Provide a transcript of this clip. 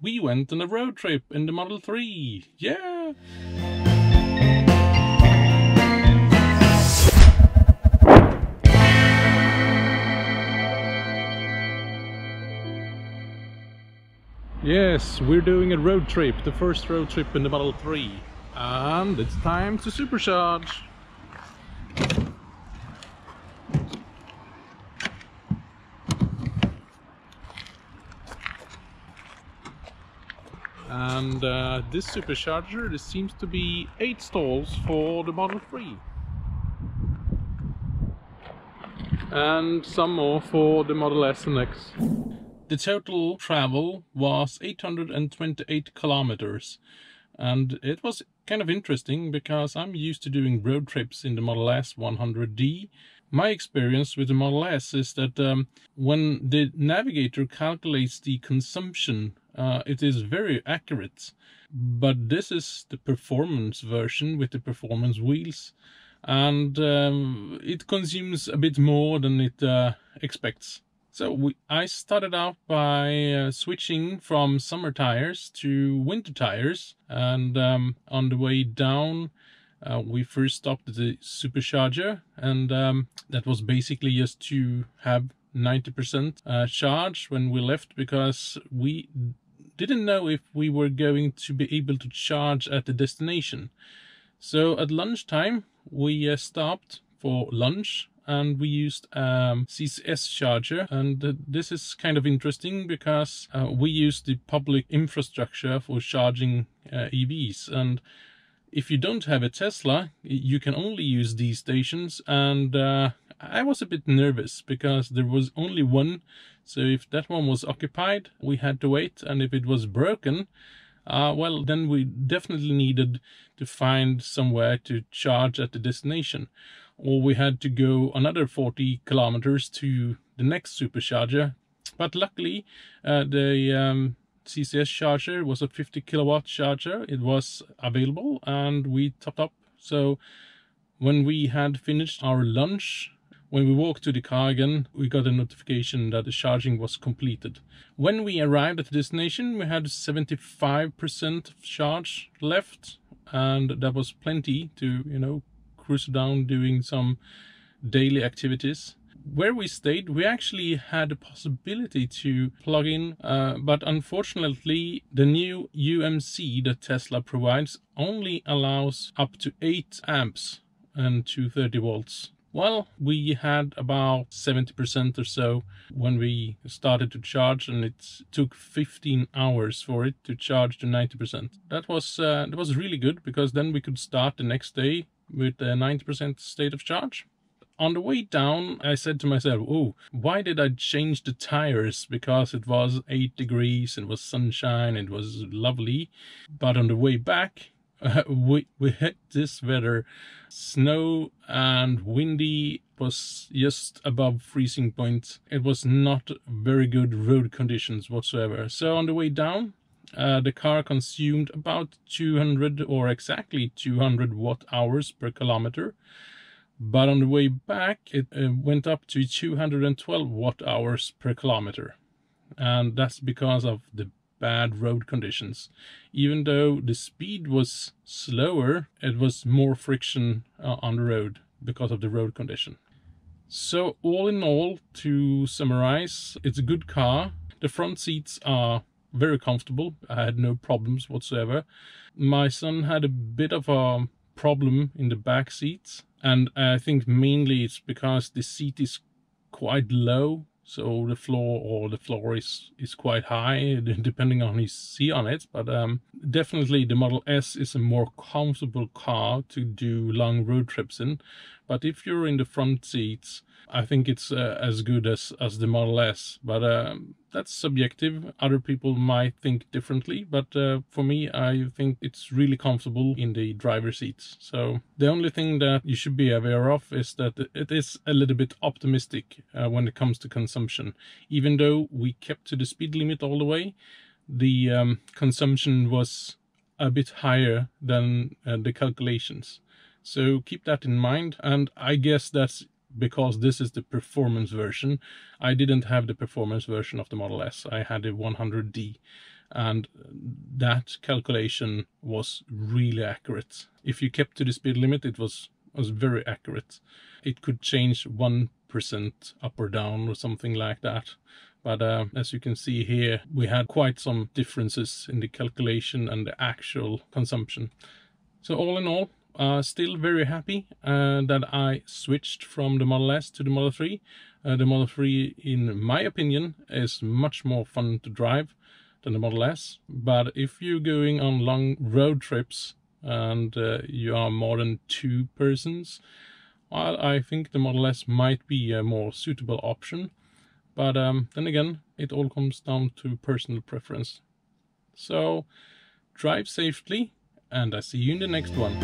we went on a road trip in the Model 3. Yeah! Yes, we're doing a road trip, the first road trip in the Model 3. And it's time to supercharge. And this supercharger, there seems to be 8 stalls for the Model 3. And some more for the Model S and X. The total travel was 828 kilometers. And it was kind of interesting because I'm used to doing road trips in the Model S 100D. My experience with the Model S is that when the navigator calculates the consumption, it is very accurate. But this is the performance version with the performance wheels, and it consumes a bit more than it expects. So I started out by switching from summer tires to winter tires, and on the way down we first stopped at the supercharger, and that was basically just to have 90% charge when we left, because we didn't know if we were going to be able to charge at the destination. So at lunchtime we stopped for lunch, and we used CCS charger, and this is kind of interesting because we use the public infrastructure for charging EVs, and if you don't have a Tesla, you can only use these stations, and I was a bit nervous because there was only one, so if that one was occupied, we had to wait, and if it was broken, well, then we definitely needed to find somewhere to charge at the destination, or we had to go another 40 kilometers to the next supercharger. But luckily, the CCS charger was a 50 kilowatt charger. It was available, and we topped up. So when we had finished our lunch, when we walked to the car again, we got a notification that the charging was completed. When we arrived at the destination, we had 75% of charge left, and that was plenty to, you know, cruise down doing some daily activities. Where we stayed, we actually had a possibility to plug in, but unfortunately the new UMC that Tesla provides only allows up to 8 amps and 230 volts. Well, we had about 70% or so when we started to charge, and it took 15 hours for it to charge to 90%. That was really good, because then we could start the next day with a 90% state of charge. On the way down, I said to myself, oh, why did I change the tires? Because it was 8 degrees, it was sunshine, it was lovely. But on the way back, we hit this weather. Snow and windy, was just above freezing point. It was not very good road conditions whatsoever. So on the way down, the car consumed about 200, or exactly 200 watt hours per kilometer. But on the way back, it went up to 212 watt hours per kilometer. And that's because of the bad road conditions. Even though the speed was slower, it was more friction on the road because of the road condition. So all in all, to summarize, it's a good car. The front seats are very comfortable. I had no problems whatsoever. My son had a bit of a problem in the back seats, and I think mainly it's because the seat is quite low, so the floor is quite high, depending on his seat on it. But definitely the Model S is a more comfortable car to do long road trips in. But if you're in the front seats, I think it's as good as the Model S. But that's subjective. Other people might think differently. But for me, I think it's really comfortable in the driver's seats. So the only thing that you should be aware of is that it is a little bit optimistic when it comes to consumption. Even though we kept to the speed limit all the way, the consumption was a bit higher than the calculations. So keep that in mind, and I guess that's because this is the performance version. I didn't have the performance version of the Model S. I had the 100D. and that calculation was really accurate. If you kept to the speed limit, it was very accurate. It could change 1% up or down or something like that. But as you can see here, we had quite some differences in the calculation and the actual consumption. So all in all, still very happy that I switched from the Model S to the Model 3. The Model 3, in my opinion, is much more fun to drive than the Model S. But if you're going on long road trips and you are more than 2 persons, well, I think the Model S might be a more suitable option. But then again, it all comes down to personal preference. So drive safely, and I see you in the next one.